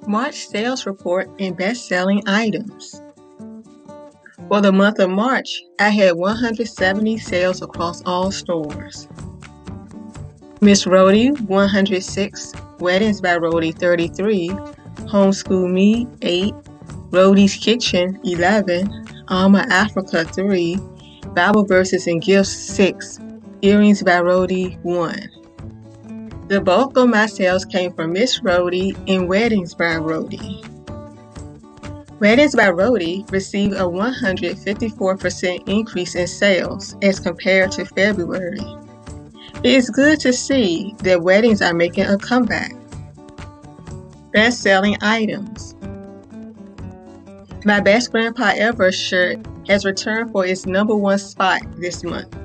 March sales report and best-selling items. For the month of March, I had 170 sales across all stores. Miss Rhodey, 106, Weddings by Rhodey, 33, Homeschool Me, 8, Rhodey's Kitchen, 11, Alma Africa, 3, Bible Verses and Gifts, 6, Earrings by Rhodey, 1. The bulk of my sales came from Miss Rhodey and Weddings by Rhodey. Weddings by Rhodey received a 154% increase in sales as compared to February. It is good to see that weddings are making a comeback. Best-selling items. My Best Grandpa Ever shirt has returned for its #1 spot this month.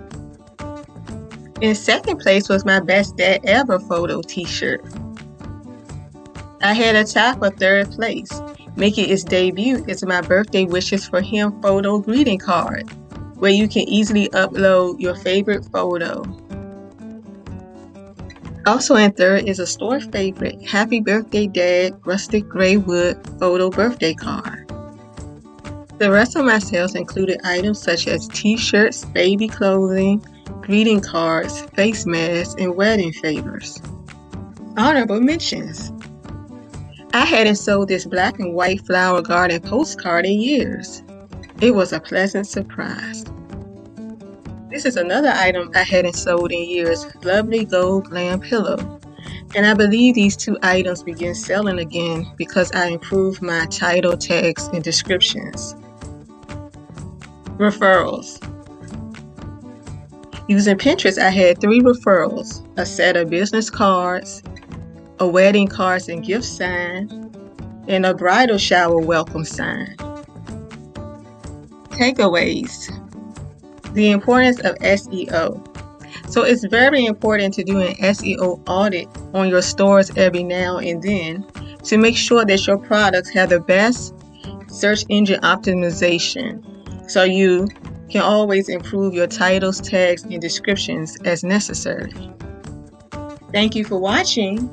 In second place was my Best Dad Ever photo t-shirt. I had a tie for third place, making its debut as my birthday wishes for him photo greeting card, where you can easily upload your favorite photo. Also in third is a store favorite Happy Birthday Dad Rustic Gray Wood photo birthday card. The rest of my sales included items such as t-shirts, baby clothing, greeting cards, face masks, and wedding favors. Honorable mentions. I hadn't sold this black and white flower garden postcard in years. It was a pleasant surprise. This is another item I hadn't sold in years, lovely gold glam pillow. And I believe these two items began selling again because I improved my title tags and descriptions. Referrals. Using Pinterest, I had 3 referrals, a set of business cards, a wedding cards and gift sign, and a bridal shower welcome sign. Takeaways. The importance of SEO. So it's very important to do an SEO audit on your stores every now and then to make sure that your products have the best search engine optimization, so you can always improve your titles, tags, and descriptions as necessary. Thank you for watching.